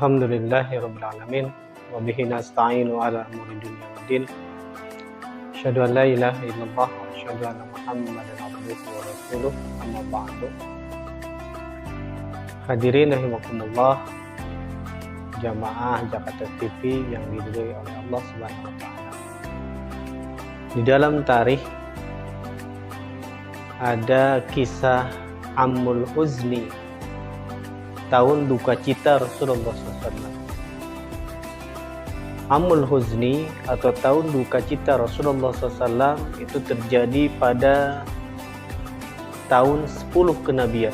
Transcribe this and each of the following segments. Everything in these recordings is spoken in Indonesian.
Alhamdulillahirabbil alamin wa bihi nasta'inu ala umuri dunya waddin. Asyhadu an la ilaha illallah wa asyhadu anna Muhammadan abduhu wa rasuluh. Amma ba'du. Hadirin rahimakumullah, jamaah Jakarta TV yang diridhoi oleh Allah Subhanahu wa taala. Di dalam tarikh ada kisah Amul Huzni, tahun duka cita Rasulullah SAW. Amul Huzni atau tahun duka cita Rasulullah SAW itu terjadi pada tahun 10 kenabian.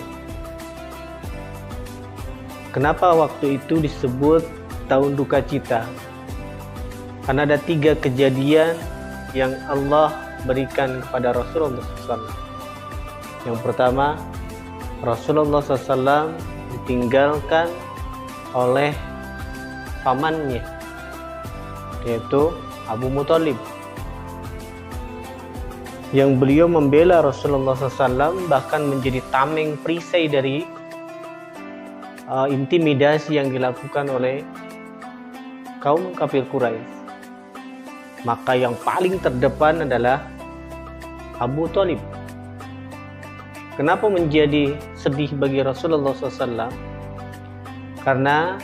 Kenapa waktu itu disebut tahun duka cita? Karena ada 3 kejadian yang Allah berikan kepada Rasulullah SAW. Yang pertama, Rasulullah SAW ditinggalkan oleh pamannya, yaitu Abu Muthalib, yang beliau membela Rasulullah SAW, bahkan menjadi tameng perisai dari intimidasi yang dilakukan oleh kaum kafir Quraisy. Maka yang paling terdepan adalah Abu Thalib. Kenapa menjadi sedih bagi Rasulullah SAW? Karena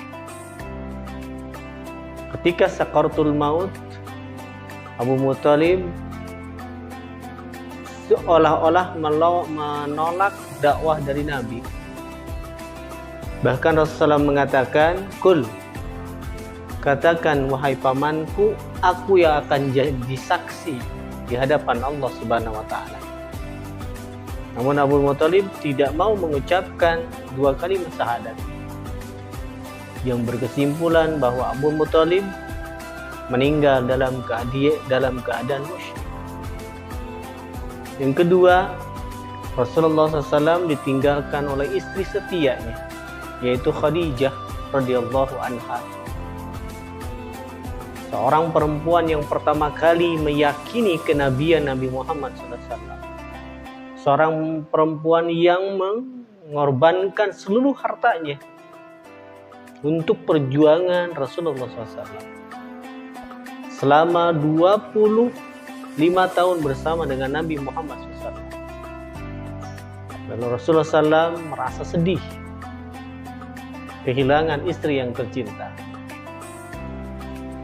ketika sakaratul maut, Abu Muthalib seolah-olah menolak dakwah dari Nabi. Bahkan Rasulullah mengatakan, "Kul, katakan wahai pamanku, aku yang akan jadi saksi di hadapan Allah Subhanahu wa taala." Namun Abu Muthalib tidak mau mengucapkan 2 kalimat syahadat, yang berkesimpulan bahwa Abu Muthalib meninggal dalam keadaan musyrik. Yang kedua, Rasulullah SAW ditinggalkan oleh istri setianya, yaitu Khadijah radhiyallahu anha, seorang perempuan yang pertama kali meyakini kenabian Nabi Muhammad SAW. Seorang perempuan yang mengorbankan seluruh hartanya untuk perjuangan Rasulullah SAW. Selama 25 tahun bersama dengan Nabi Muhammad SAW. Lalu Rasulullah SAW merasa sedih kehilangan istri yang tercinta.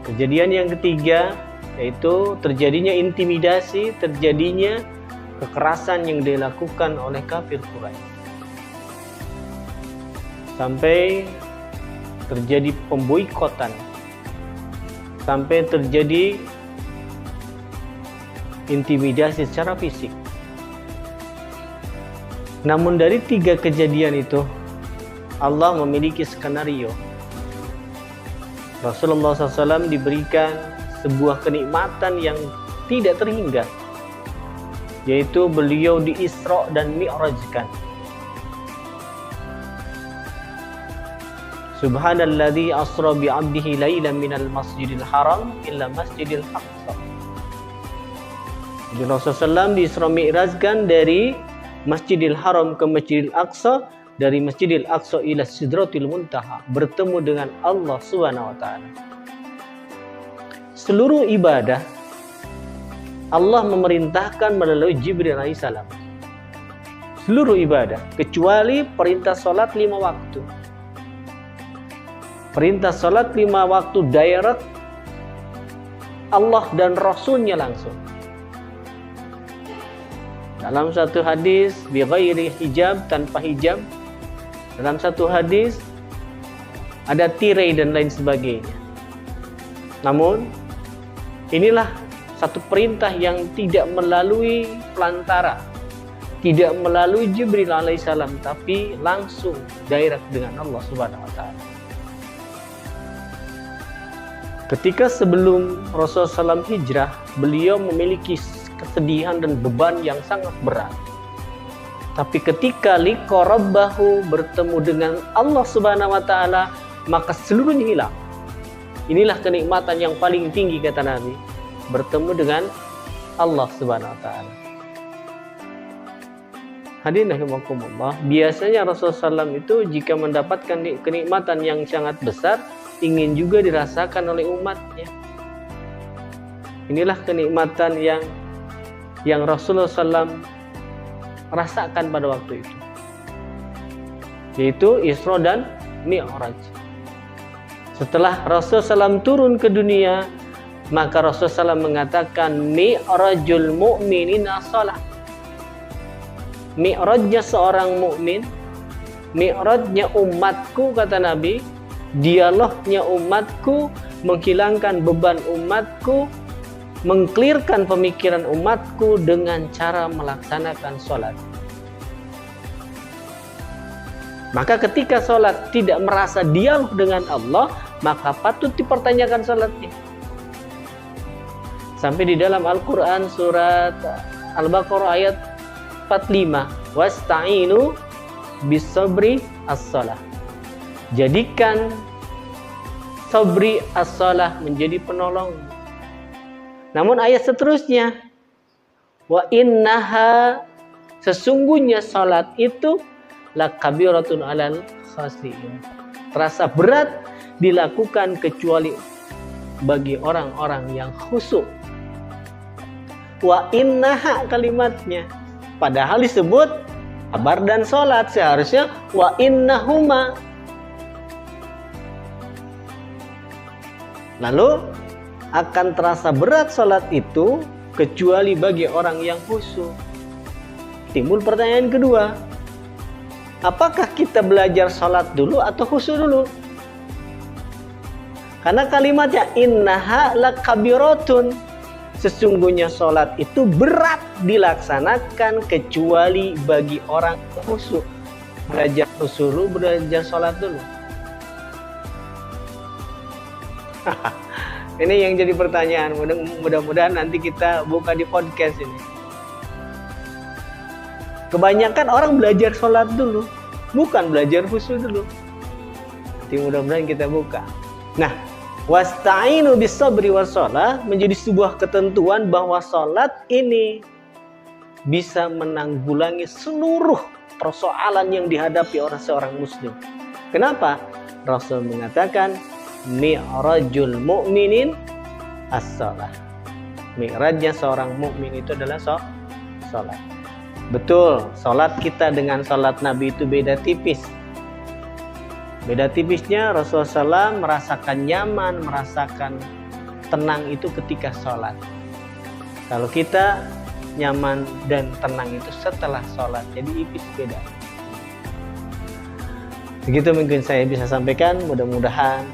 Kejadian yang ketiga, yaitu terjadinya intimidasi, terjadinya kekerasan yang dilakukan oleh kafir Quraisy, sampai terjadi pemboikotan, sampai terjadi intimidasi secara fisik. Namun dari 3 kejadian itu, Allah memiliki skenario. Rasulullah SAW diberikan sebuah kenikmatan yang tidak terhingga, yaitu beliau di Isra dan Mi'rajkan. Subhanalladzi asra bi'abdihi lailan minal masjidil haram illa masjidil aqsa. Jadi Rasulullah SAW di Isra Mi'rajkan dari Masjidil Haram ke Masjidil Aqsa, dari Masjidil Aqsa ila Sidratil Muntaha, bertemu dengan Allah Subhanahu wa taala. Seluruh ibadah Allah memerintahkan melalui Jibril alaihissalam. Seluruh ibadah, kecuali perintah salat 5 waktu. Perintah salat 5 waktu direct Allah dan Rasulnya langsung. Dalam satu hadis, bi ghairi hijab, tanpa hijab. Dalam satu hadis ada tirai dan lain sebagainya. Namun inilah satu perintah yang tidak melalui pelantara, tidak melalui Jibril alaihissalam, tapi langsung direct dengan Allah Subhanahu wa taala. Ketika sebelum Rasulullah SAW hijrah, beliau memiliki kesedihan dan beban yang sangat berat. Tapi ketika liqa rabbahu, bertemu dengan Allah Subhanahu wa taala, maka seluruhnya hilang. Inilah kenikmatan yang paling tinggi, kata Nabi, bertemu dengan Allah Subhanahu wa taala. Hadirin rahimakumullah, biasanya Rasulullah SAW itu jika mendapatkan kenikmatan yang sangat besar, ingin juga dirasakan oleh umatnya. Inilah kenikmatan yang Rasulullah SAW rasakan pada waktu itu, yaitu Isra dan Mi'raj. Setelah Rasulullah SAW turun ke dunia, maka Rasulullah SAW mengatakan, Mi'rajul mu'minina shalah. Mi'rajnya seorang mukmin, mi'rajnya umatku, kata Nabi, dialognya umatku, menghilangkan beban umatku, mengklirkan pemikiran umatku dengan cara melaksanakan sholat. Maka ketika sholat tidak merasa dialog dengan Allah, maka patut dipertanyakan sholatnya. Sampai di dalam Al-Quran surat Al-Baqarah ayat 45, wasta'inu bisabri as-shalah. Jadikan sabri as-shalah menjadi penolong. Namun ayat seterusnya, wa innaha, sesungguhnya salat itu lakabiratun alal khasiin, terasa berat dilakukan kecuali bagi orang-orang yang khusyuk. Wa innaha kalimatnya, padahal disebut kabar dan sholat, seharusnya wa innahuma. Lalu akan terasa berat sholat itu kecuali bagi orang yang khusyuk. Timbul pertanyaan kedua, apakah kita belajar sholat dulu atau khusyuk dulu? Karena kalimatnya innaha lakabiratun, sesungguhnya sholat itu berat dilaksanakan kecuali bagi orang khusyuk. Belajar khusyuk dulu, belajar sholat dulu. Ini yang jadi pertanyaan. Mudah-mudahan nanti kita buka di podcast ini. Kebanyakan orang belajar sholat dulu, bukan belajar khusyuk dulu. Nanti mudah-mudahan kita buka. Nah, wasta'inu bisabri wassalah menjadi sebuah ketentuan bahwa salat ini bisa menanggulangi seluruh persoalan yang dihadapi oleh seorang muslim. Kenapa? Rasul mengatakan mi'rajul mu'minin as-salah. Mi'rajnya seorang mukmin itu adalah salat. Betul, salat kita dengan salat Nabi itu beda tipis. Beda tipisnya Rasulullah SAW merasakan nyaman, merasakan tenang itu ketika sholat. Kalau kita nyaman dan tenang itu setelah sholat, jadi ipis beda. Begitu mungkin saya bisa sampaikan, mudah-mudahan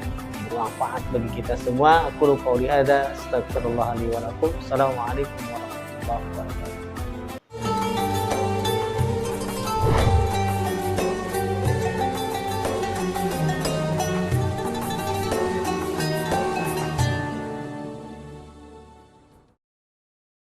bermanfaat bagi kita semua. Aku qouli hadza, astagfirullah li wa lakum. Assalamualaikum warahmatullahi wabarakatuh.